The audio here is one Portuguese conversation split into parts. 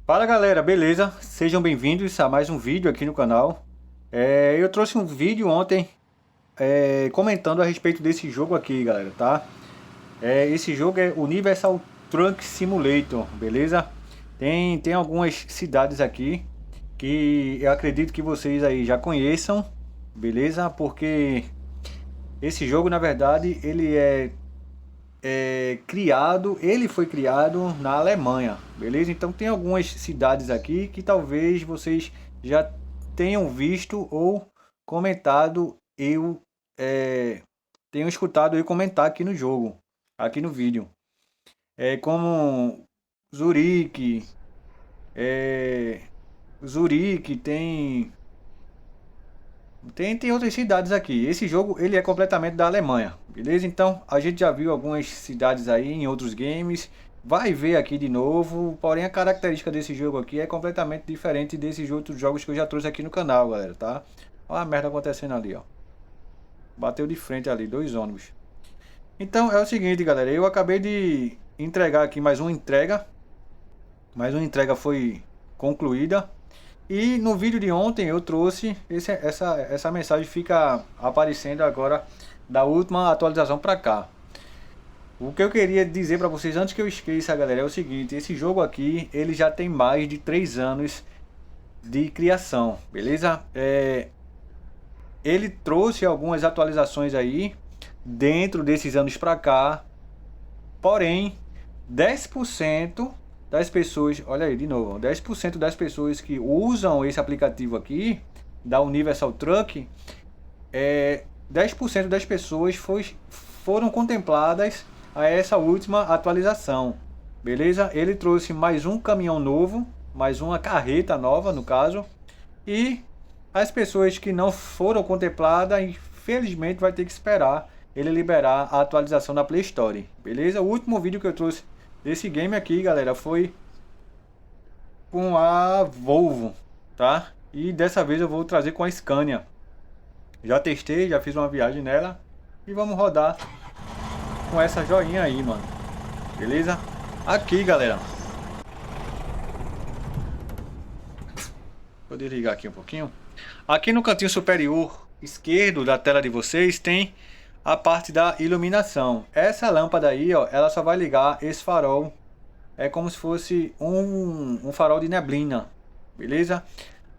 Fala galera, beleza? Sejam bem-vindos a mais um vídeo aqui no canal. Eu trouxe um vídeo ontem comentando a respeito desse jogo aqui, galera, tá? Esse jogo é Universal Truck Simulator, beleza? Tem algumas cidades aqui que eu acredito que vocês aí já conheçam, beleza? Porque esse jogo, na verdade, ele foi criado na Alemanha, beleza? Então tem algumas cidades aqui que talvez vocês já tenham visto ou comentado, tenham escutado eu comentar aqui no jogo, aqui no vídeo. Como Zurique, é, Zurique tem outras cidades aqui. Esse jogo ele é completamente da Alemanha, beleza? Então a gente já viu algumas cidades aí em outros games. Vai ver aqui de novo. Porém a característica desse jogo aqui é completamente diferente desses outros jogos que eu já trouxe aqui no canal, galera, tá? Olha a merda acontecendo ali, ó. Bateu de frente ali, dois ônibus. Então é o seguinte, galera. Eu acabei de entregar aqui mais uma entrega. Mais uma entrega foi concluída. E no vídeo de ontem eu trouxe essa mensagem, fica aparecendo agora da última atualização para cá. O que eu queria dizer para vocês antes que eu esqueça, galera, é o seguinte: esse jogo aqui ele já tem mais de 3 anos de criação, beleza? Ele trouxe algumas atualizações aí dentro desses anos para cá, porém 10% das pessoas, olha aí de novo, 10% das pessoas que usam esse aplicativo aqui da Universal Truck, 10% das pessoas foram contempladas a essa última atualização. Beleza? Ele trouxe mais um caminhão novo, mais uma carreta nova no caso, e as pessoas que não foram contempladas, infelizmente vai ter que esperar ele liberar a atualização da Play Store. Beleza? O último vídeo que eu trouxe desse game aqui, galera, foi com a Volvo, tá? E dessa vez eu vou trazer com a Scania. Já testei, já fiz uma viagem nela e vamos rodar com essa joinha aí, mano. Beleza? Aqui, galera. Vou desligar aqui um pouquinho. Aqui no cantinho superior esquerdo da tela de vocês tem a parte da iluminação. Essa lâmpada aí, ó, ela só vai ligar esse farol. É como se fosse um farol de neblina, beleza?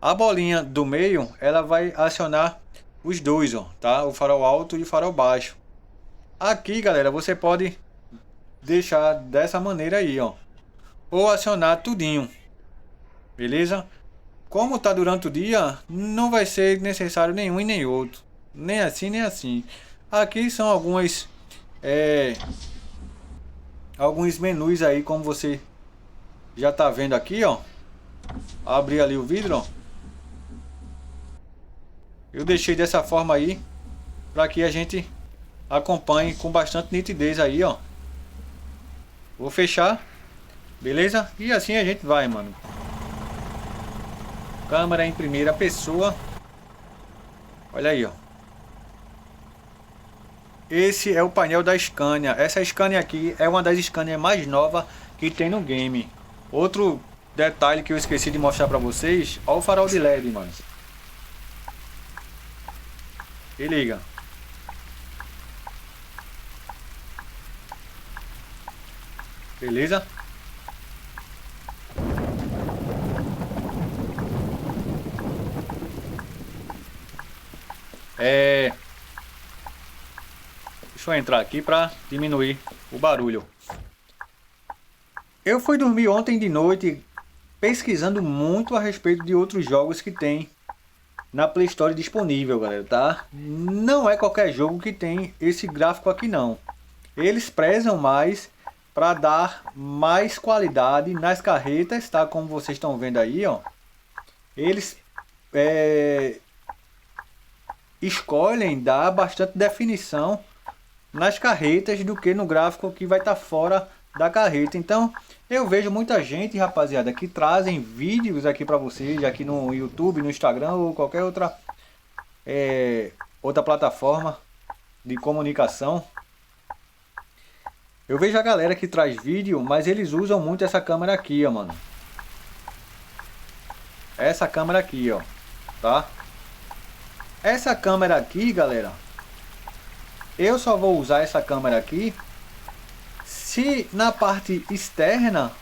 A bolinha do meio, ela vai acionar os dois, ó, tá? O farol alto e o farol baixo. Aqui, galera, você pode deixar dessa maneira aí, ó, ou acionar tudinho, beleza? Como tá durante o dia, não vai ser necessário nenhum e nem outro, nem assim nem assim. Aqui são é, alguns menus aí, como você já tá vendo aqui, ó. Abrir ali o vidro, ó. Eu deixei dessa forma aí para que a gente acompanhe com bastante nitidez aí, ó. Vou fechar, beleza? E assim a gente vai, mano. Câmera em primeira pessoa. Olha aí, ó. Esse é o painel da Scania. Essa Scania aqui é uma das Scania mais novas que tem no game. Outro detalhe que eu esqueci de mostrar pra vocês, ó, o farol de LED, mano. Se liga. Beleza? Deixa eu entrar aqui para diminuir o barulho. Eu fui dormir ontem de noite pesquisando muito a respeito de outros jogos que tem na Play Store disponível, galera, tá? Não é qualquer jogo que tem esse gráfico aqui, não. Eles prezam mais para dar mais qualidade nas carretas, tá? Como vocês estão vendo aí, ó. Eles escolhem dar bastante definição nas carretas do que no gráfico que vai estar fora da carreta. Então eu vejo muita gente, rapaziada, que trazem vídeos aqui para vocês, aqui no YouTube, no Instagram ou qualquer outra plataforma de comunicação. Eu vejo a galera que traz vídeo, mas eles usam muito essa câmera aqui, ó, mano. essa câmera aqui, ó, tá? Essa câmera aqui, galera, eu só vou usar essa câmera aqui se na parte externa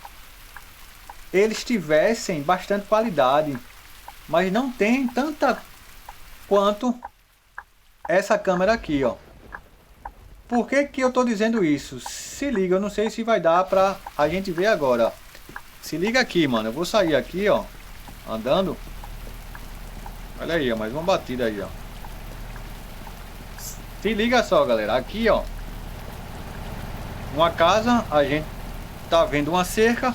eles tivessem bastante qualidade, mas não tem tanta quanto essa câmera aqui, ó. Por que que eu tô dizendo isso? Se liga, eu não sei se vai dar pra a gente ver agora. Se liga aqui, mano. Eu vou sair aqui, ó, andando. Olha aí, ó, mais uma batida aí, ó. Se liga só, galera. Aqui, ó, uma casa, a gente tá vendo uma cerca,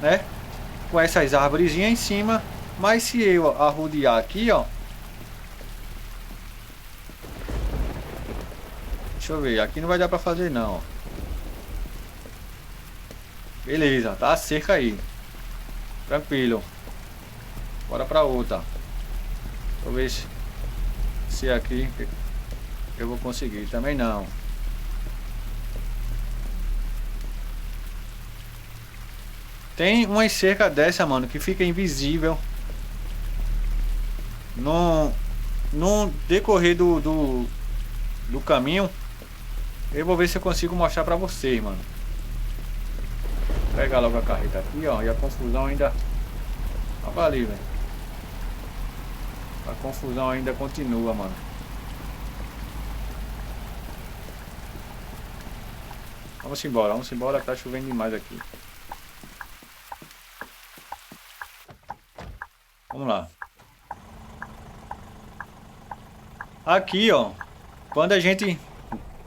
né? Com essas árvorezinhas em cima. Mas se eu arrodear aqui, ó, deixa eu ver, aqui não vai dar pra fazer não, ó. Beleza, tá a cerca aí. Tranquilo. Bora pra outra. Deixa eu ver se aqui eu vou conseguir. Também não. Tem uma cerca dessa, mano, que fica invisível no decorrer do caminho. Eu vou ver se eu consigo mostrar pra vocês, mano. Vou pegar logo a carreta aqui, ó. E a confusão ainda... Olha ali, velho. A confusão ainda continua, mano. Vamos embora, que tá chovendo demais aqui. Vamos lá. Aqui, ó, quando a gente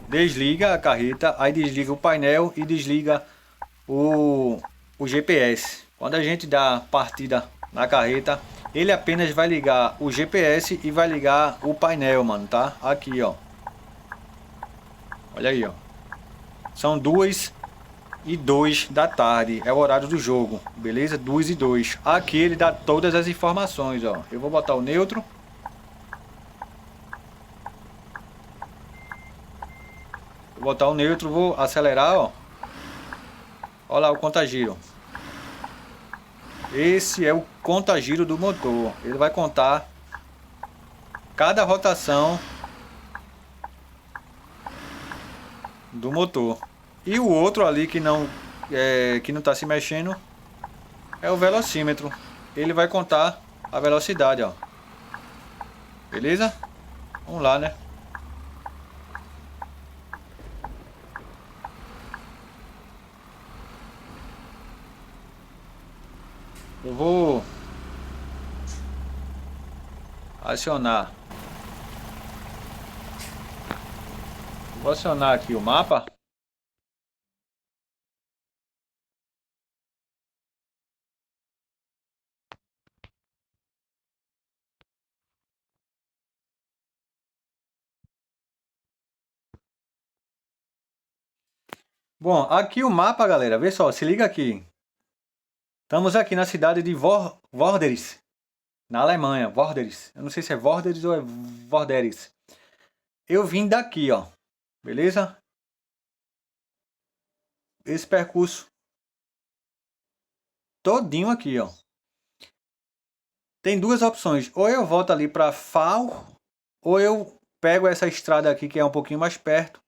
desliga a carreta, aí desliga o painel e desliga o GPS. Quando a gente dá partida na carreta, ele apenas vai ligar o GPS e vai ligar o painel, mano, tá? Aqui, ó. Olha aí, ó. São 2:02 da tarde, é o horário do jogo, beleza? 2:02. Aqui ele dá todas as informações, ó. Eu vou botar o neutro. Vou botar o neutro, vou acelerar, ó. Olha lá o contagiro. Esse é o contagiro do motor. Ele vai contar cada rotação do motor. E o outro ali que não está se mexendo é o velocímetro. Ele vai contar a velocidade, ó. Beleza? Vamos lá, né? Eu vou acionar. Vou acionar aqui o mapa. Bom, aqui o mapa, galera. Vê só, se liga aqui. Estamos aqui na cidade de Vorderis, na Alemanha. Vorderis. Eu não sei se é Vorderis ou é Vorderis. Eu vim daqui, ó. Beleza? Esse percurso todinho aqui, ó. Tem duas opções. Ou eu volto ali para Fal, ou eu pego essa estrada aqui que é um pouquinho mais perto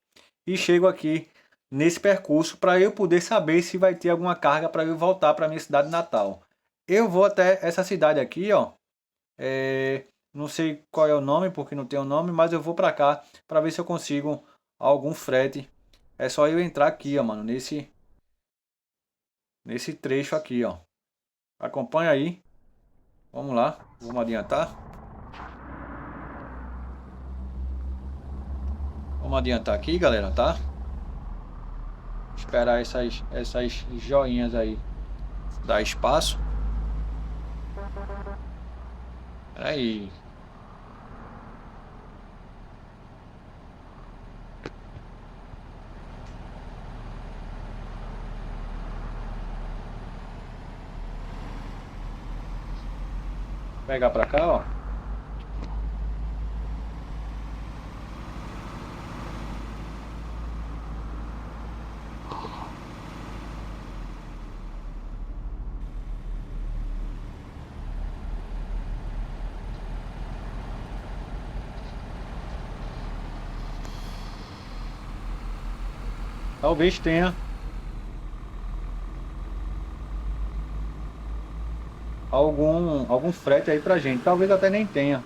e chego aqui nesse percurso para eu poder saber se vai ter alguma carga para eu voltar para minha cidade natal. Eu vou até essa cidade aqui, ó. Não sei qual é o nome, porque não tem o nome, mas eu vou para cá para ver se eu consigo algum frete. É só eu entrar aqui, ó, mano, nesse trecho aqui, ó. Acompanha aí. Vamos lá, vamos adiantar. Vamos adiantar aqui, galera, tá? Esperar essas joinhas aí dar espaço. Aí. Pegar pra cá, ó. Talvez tenha algum frete aí pra gente. Talvez até nem tenha.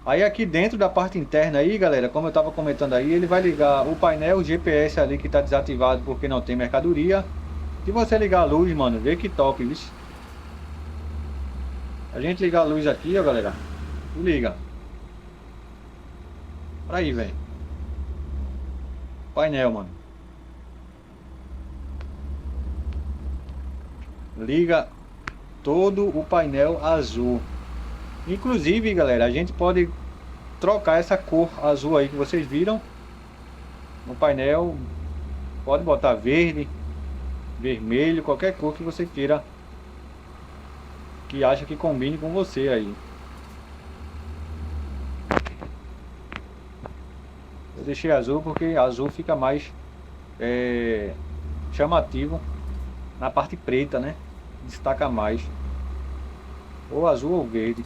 Aí aqui dentro da parte interna aí, galera, como eu tava comentando aí, ele vai ligar o painel GPS ali que tá desativado porque não tem mercadoria. Se você ligar a luz, mano, vê que top, viu? A gente ligar a luz aqui, ó, galera. Liga. Pra aí, velho. Painel, mano. Liga todo o painel azul. Inclusive, galera, a gente pode trocar essa cor azul aí que vocês viram no painel. Pode botar verde, vermelho, qualquer cor que você queira, que acha que combine com você aí. Eu deixei azul porque azul fica mais chamativo na parte preta, né? Destaca mais. Ou azul ou verde.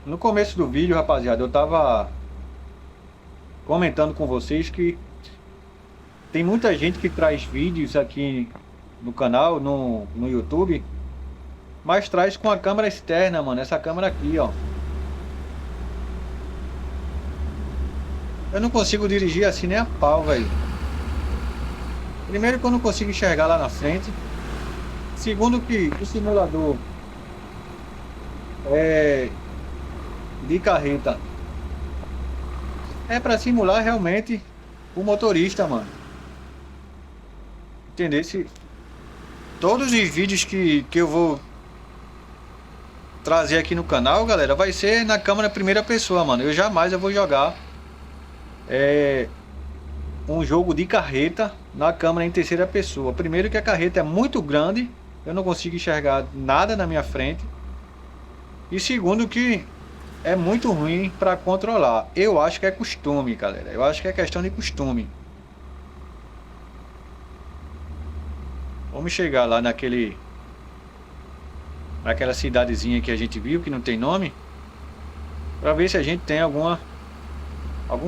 No começo do vídeo, rapaziada, eu tava comentando com vocês que tem muita gente que traz vídeos aqui no canal, no YouTube, mas traz com a câmera externa, mano. Essa câmera aqui, ó. Eu não consigo dirigir assim nem a pau, velho. Primeiro que eu não consigo enxergar lá na frente. Segundo que o simulador de carreta é para simular realmente o motorista, mano. Entender? Se todos os vídeos que eu vou trazer aqui no canal, galera, vai ser na câmera primeira pessoa, mano. Eu jamais vou jogar um jogo de carreta na câmera em terceira pessoa. Primeiro que a carreta é muito grande, eu não consigo enxergar nada na minha frente. E segundo que é muito ruim para controlar. Eu acho que é costume, galera. Eu acho que é questão de costume. Vamos chegar lá naquela cidadezinha que a gente viu, que não tem nome, para ver se a gente tem algum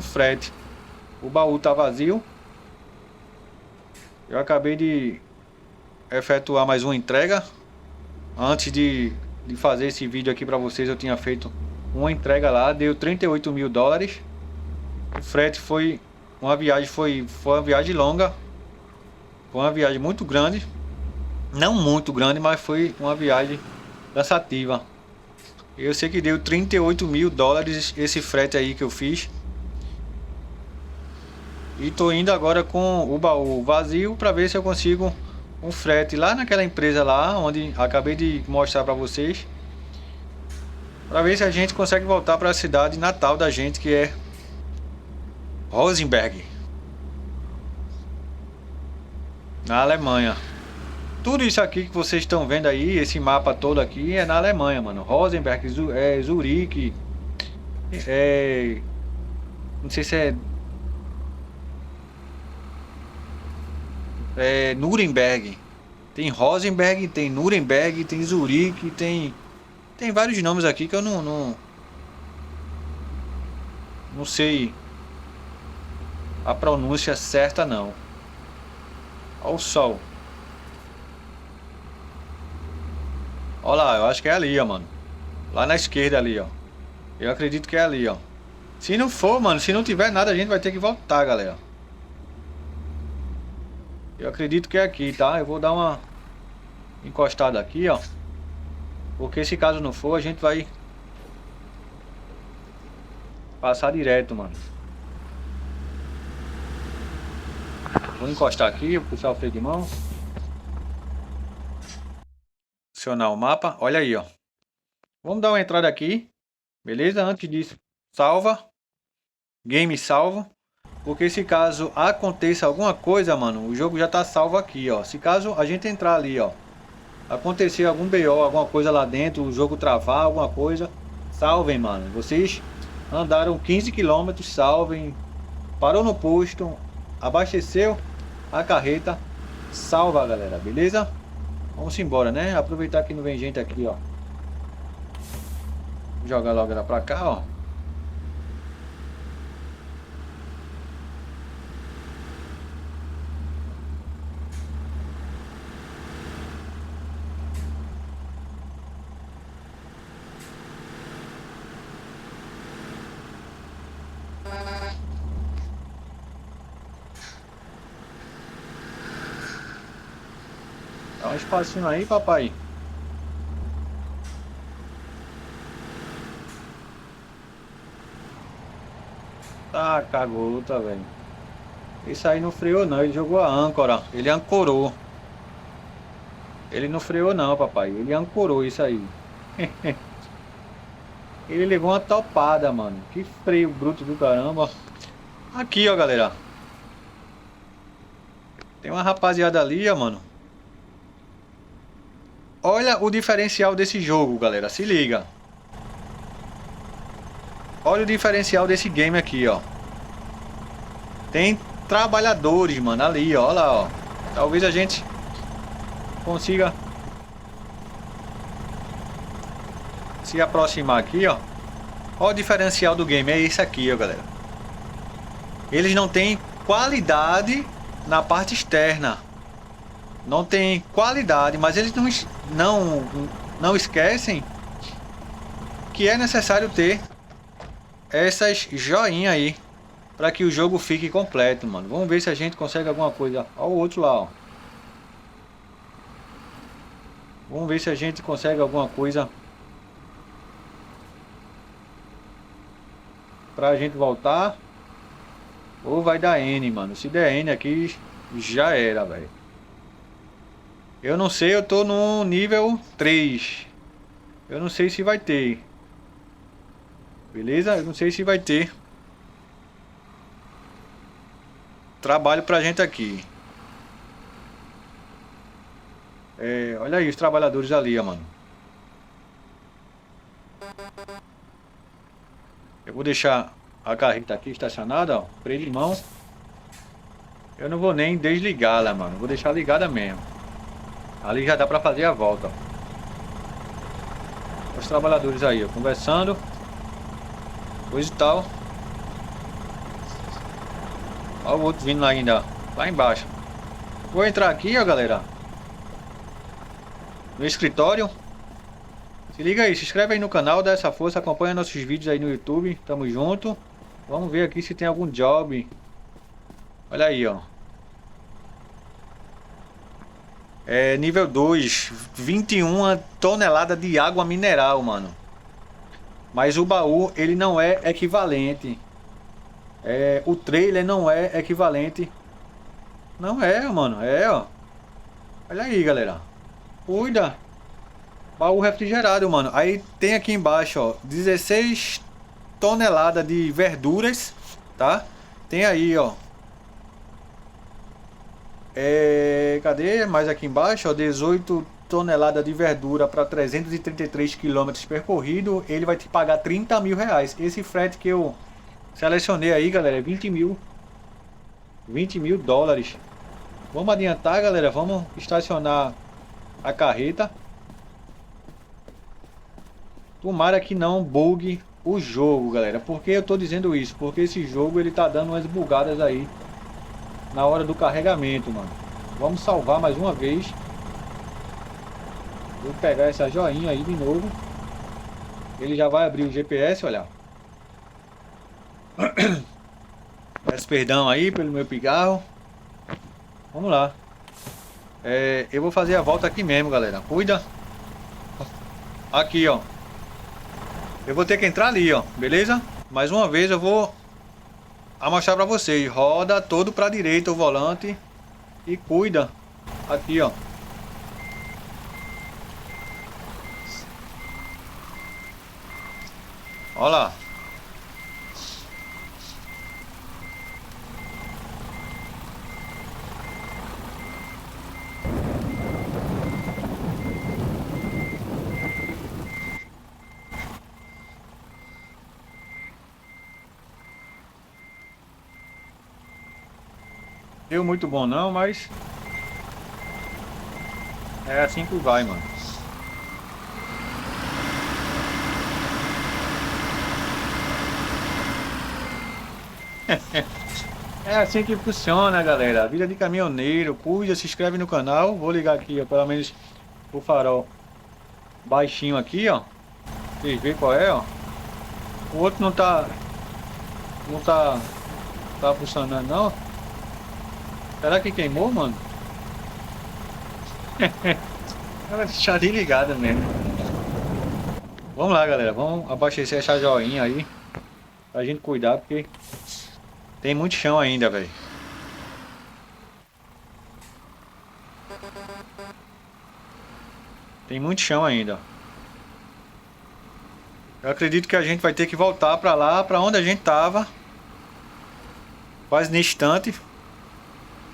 frete. O baú tá vazio. Eu acabei de efetuar mais uma entrega. Antes de fazer esse vídeo aqui para vocês, eu tinha feito uma entrega lá, deu 38 mil dólares. O frete foi uma viagem, foi uma viagem longa. Foi uma viagem muito grande. Não muito grande, mas foi uma viagem cansativa. Eu sei que deu 38 mil dólares esse frete aí que eu fiz. E tô indo agora com o baú vazio para ver se eu consigo um frete lá naquela empresa lá, onde acabei de mostrar para vocês. Para ver se a gente consegue voltar para a cidade natal da gente, que é Rosenberg, na Alemanha. Tudo isso aqui que vocês estão vendo aí, esse mapa todo aqui, é na Alemanha, mano. Rosenberg, Zurique, não sei se é Nuremberg. Tem Rosenberg, tem Nuremberg, tem Zurique, tem vários nomes aqui que eu não sei a pronúncia certa não. Olha o sol. Olha lá, eu acho que é ali, ó, mano. Lá na esquerda ali, ó. Eu acredito que é ali, ó. Se não for, mano, se não tiver nada, a gente vai ter que voltar, galera. Eu acredito que é aqui, tá? Eu vou dar uma encostada aqui, ó. Porque se caso não for, a gente vai passar direto, mano. Vou encostar aqui, vou puxar o freio de mão. Acionar o mapa, olha aí, ó. Vamos dar uma entrada aqui, beleza? Antes disso, salva. Game salvo. Porque se caso aconteça alguma coisa, mano, o jogo já tá salvo aqui, ó. Se caso a gente entrar ali, ó, acontecer algum BO, alguma coisa lá dentro, o jogo travar, alguma coisa, salvem, mano. Vocês andaram 15 km, salvem. Parou no posto, Abasteceu a carreta, salva, galera, beleza? Vamos embora, né? Aproveitar que não vem gente aqui, ó. Jogar logo ela pra cá, ó. Dá um espacinho aí, papai. Tá, cagou, tá, velho. Isso aí não freou não, ele jogou a âncora. Ele ancorou. Ele não freou não, papai. Ele ancorou isso aí. Ele levou uma topada, mano. Que freio bruto do caramba. Aqui, ó, galera. Tem uma rapaziada ali, ó, mano. Olha o diferencial desse jogo, galera. Se liga. Olha o diferencial desse game aqui, ó. Tem trabalhadores, mano, ali, ó. Olha lá, ó. Talvez a gente consiga se aproximar aqui, ó. Olha o diferencial do game. É esse aqui, ó, galera. Eles não têm qualidade na parte externa. Não tem qualidade, mas eles não esquecem que é necessário ter essas joinhas aí para que o jogo fique completo, mano. Vamos ver se a gente consegue alguma coisa. Olha o outro lá, ó. Vamos ver se a gente consegue alguma coisa pra gente voltar. Ou vai dar N, mano. Se der N aqui, já era, velho. Eu não sei, eu tô no nível 3. Eu não sei se vai ter. Beleza? Eu não sei se vai ter trabalho pra gente aqui. É, olha aí os trabalhadores ali, ó, mano. Eu vou deixar a carreta aqui estacionada, ó. Freio de mão. Eu não vou nem desligá-la, mano. Vou deixar ligada mesmo. Ali já dá pra fazer a volta, ó. Os trabalhadores aí, ó, conversando. Coisa e tal. Olha o outro vindo lá ainda, lá embaixo. Vou entrar aqui, ó, galera. No escritório. Se liga aí, se inscreve aí no canal, dá essa força, acompanha nossos vídeos aí no YouTube. Tamo junto. Vamos ver aqui se tem algum job. Olha aí, ó. É nível 2, 21 toneladas de água mineral, mano. Mas o baú, ele não é equivalente. É, o trailer não é equivalente. Não é, mano. É, ó. Olha aí, galera. Cuida. Baú refrigerado, mano. Aí tem aqui embaixo, ó, 16 toneladas de verduras, tá? Tem aí, ó. Cadê? Mais aqui embaixo, ó, 18 toneladas de verdura para 333 quilômetros percorrido. Ele vai te pagar 30 mil reais. Esse frete que eu selecionei aí, galera, é 20 mil. 20 mil dólares. Vamos adiantar, galera. Vamos estacionar a carreta. Tomara que não bugue o jogo, galera. Por que eu tô dizendo isso? Porque esse jogo ele tá dando umas bugadas aí na hora do carregamento, mano. Vamos salvar mais uma vez. Vou pegar essa joinha aí de novo. Ele já vai abrir o GPS, olha. Peço perdão aí pelo meu pigarro. Vamos lá. Eu vou fazer a volta aqui mesmo, galera. Cuida. Aqui, ó. Eu vou ter que entrar ali, ó. Beleza? Mais uma vez eu vou mostrar pra vocês. Roda todo pra direita o volante. E cuida. Aqui, ó. Olha lá. Deu muito bom não, mas é assim que vai, mano. É assim que funciona, galera. A vida de caminhoneiro. Cuida, se inscreve no canal. Vou ligar aqui, ó, pelo menos o farol baixinho aqui, ó. Vocês verem qual é, ó. O outro não tá funcionando não. Será que queimou, mano? Ela deixar desligada mesmo. Vamos lá, galera. Vamos abastecer essa joinha aí. Pra gente cuidar, porque tem muito chão ainda, velho. Tem muito chão ainda. Eu acredito que a gente vai ter que voltar pra lá, pra onde a gente tava. Quase no instante.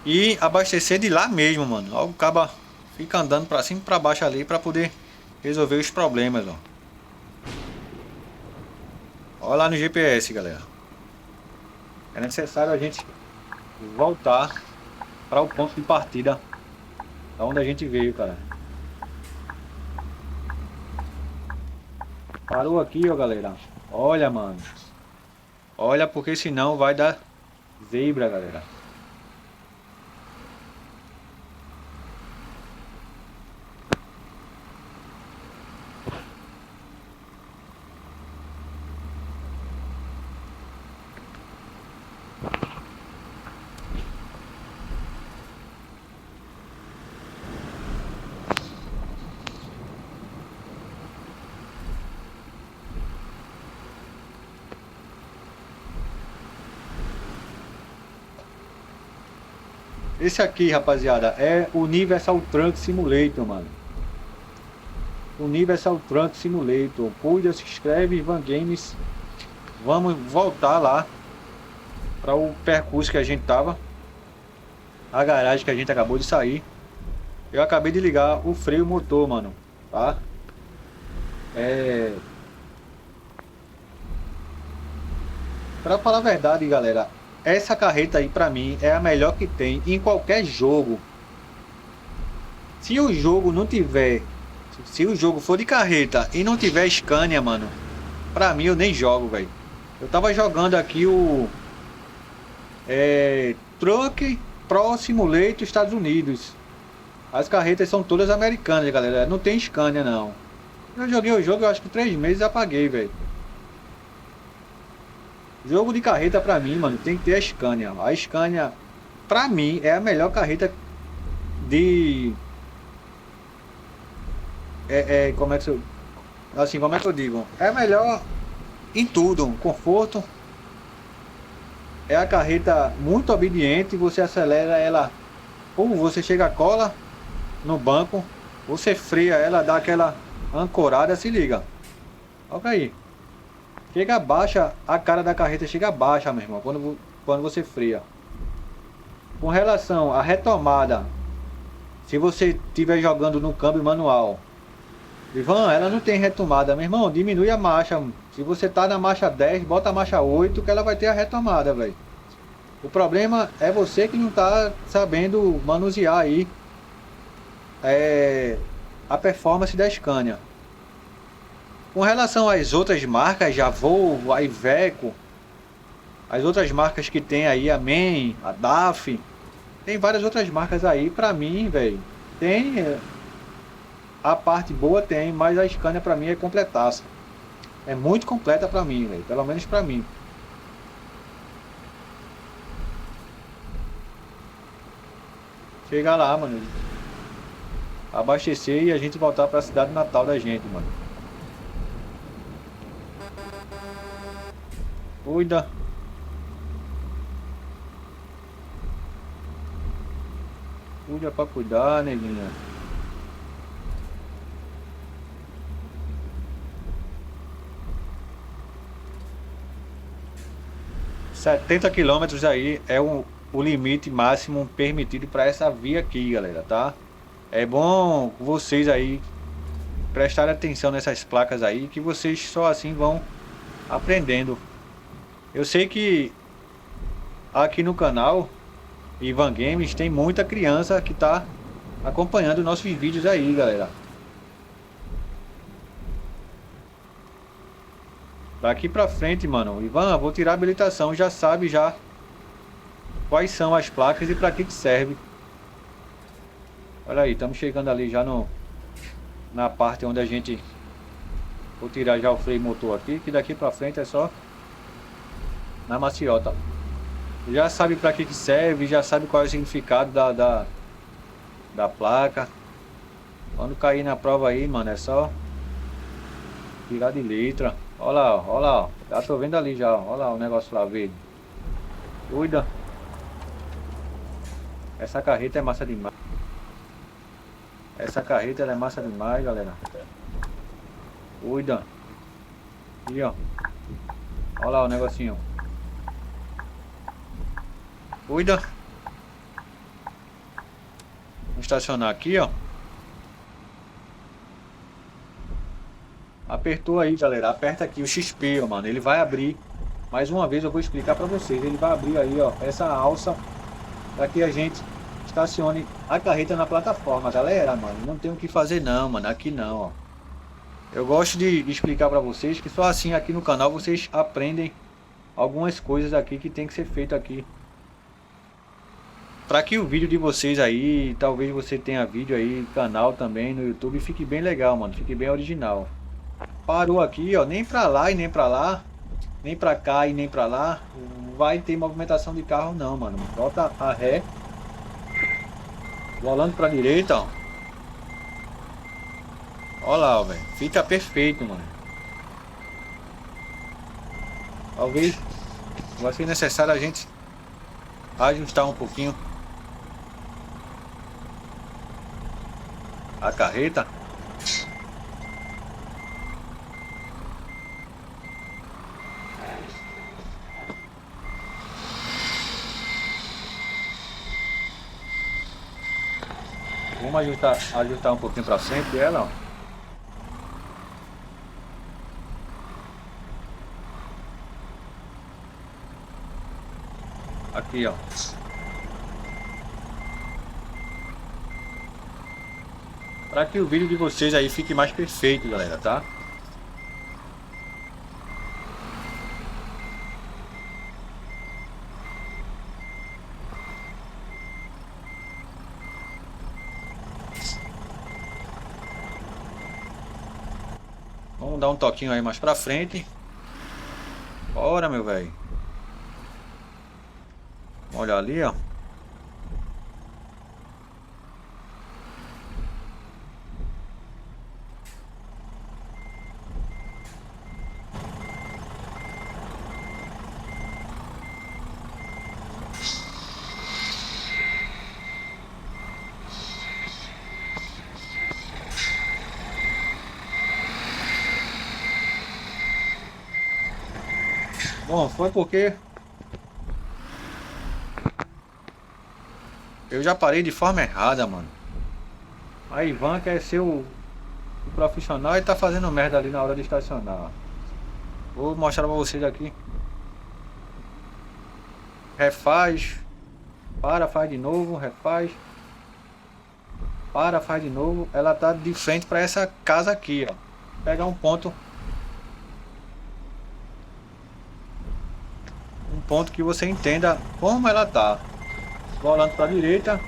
E abastecer de lá mesmo, mano. Logo acaba fica andando pra cima e pra baixo ali pra poder resolver os problemas, ó. Olha lá no GPS, galera. É necessário a gente voltar para o ponto de partida da onde a gente veio, cara. Parou aqui, ó, galera. Olha, mano. Olha, porque senão vai dar zebra, galera. Esse aqui, rapaziada, é o Universal Truck Simulator, mano. Universal Truck Simulator. Cuida, se inscreve, Van Games. Vamos voltar lá para o percurso que a gente tava. A garagem que a gente acabou de sair. Eu acabei de ligar o freio motor, mano. Tá? Pra falar a verdade, galera, essa carreta aí pra mim é a melhor que tem em qualquer jogo. Se o jogo não tiver, se o jogo for de carreta e não tiver Scania, mano, pra mim eu nem jogo, velho. Eu tava jogando aqui o Truck Pro Simulator Estados Unidos. As carretas são todas americanas, galera. Não tem Scania, não. Eu joguei o jogo, eu acho que 3 meses e apaguei, velho. Jogo de carreta pra mim, mano, tem que ter a Scania. A Scania, pra mim, é a melhor carreta de... como é que eu... Assim, como é que eu digo? É a melhor em tudo. Conforto. É a carreta muito obediente. Você acelera ela. Ou você chega a cola no banco. Você freia ela, dá aquela ancorada, se liga. Olha aí. Chega baixa, a cara da carreta chega baixa, meu irmão, quando você freia. Com relação à retomada, se você estiver jogando no câmbio manual, Ivan, ela não tem retomada, meu irmão, diminui a marcha. Se você tá na marcha 10, bota a marcha 8 que ela vai ter a retomada, velho. O problema é você que não tá sabendo manusear aí a performance da Scania. Com relação às outras marcas, a Volvo, a Iveco, as outras marcas que tem aí, a MAN, a DAF, tem várias outras marcas aí, pra mim, velho, tem, a parte boa tem, mas a Scania pra mim é completaça. É muito completa pra mim, velho, pelo menos pra mim. Chegar lá, mano, abastecer e a gente voltar pra cidade natal da gente, mano. Cuida. Cuida pra cuidar, neguinha. km aí é o limite máximo permitido para essa via aqui, galera, tá? É bom vocês aí prestarem atenção nessas placas aí, que vocês só assim vão aprendendo. Eu sei que aqui no canal Ivan Games, tem muita criança que tá acompanhando nossos vídeos aí, galera. Daqui pra frente, mano, Ivan, vou tirar a habilitação, já sabe já quais são as placas e pra que serve. Olha aí, estamos chegando ali já na parte onde a gente... Vou tirar já o freio motor aqui, que daqui pra frente é só na maciota. Já sabe pra que serve, já sabe qual é o significado da placa. Quando cair na prova aí, mano, é só tirar de letra. Olha lá, ó, olha lá, ó. Já tô vendo ali já, ó. Olha lá o negócio lá verde. Cuida. Essa carreta é massa demais. Essa carreta ela é massa demais, galera. Cuida. Aqui, ó. Olha lá o negocinho. Cuida. Vou estacionar aqui, ó. Apertou aí, galera. Aperta aqui o XP, ó, mano. Ele vai abrir. Mais uma vez eu vou explicar pra vocês. Ele vai abrir aí, ó, essa alça para que a gente estacione a carreta na plataforma, galera, mano. Não tem o que fazer não, mano. Aqui não, ó. Eu gosto de explicar para vocês que só assim aqui no canal vocês aprendem algumas coisas aqui que tem que ser feito aqui. Para que o vídeo de vocês aí, talvez você tenha vídeo aí, canal também no YouTube, fique bem legal, mano. Fique bem original. Parou aqui, ó. Nem para lá e nem para lá. Nem para cá e nem para lá. Vai ter movimentação de carro não, mano. Bota a ré. Volando para direita, ó. Olha lá, velho. Fica perfeito, mano. Talvez vai ser necessário a gente ajustar um pouquinho a carreta. Vamos ajustar um pouquinho para frente dela, ó. Aqui, ó. Para que o vídeo de vocês aí fique mais perfeito, galera, tá? Vamos dar um toquinho aí mais pra frente. Bora, meu velho. Olha ali, ó. Bom, foi porque eu já parei de forma errada, mano. A Ivan quer ser o profissional e tá fazendo merda ali na hora de estacionar. Vou mostrar pra vocês aqui. Refaz. Para, faz de novo, refaz. Para, faz de novo. Ela tá de frente pra essa casa aqui, ó. Pega um ponto. Um ponto que você entenda como ela tá. Volando pra direita.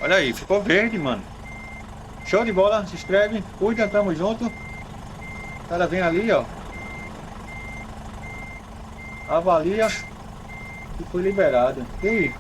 Olha aí, ficou verde, mano. Show de bola, se inscreve, cuida, tamo junto. O cara vem ali, ó. Avalia e foi liberado. E aí?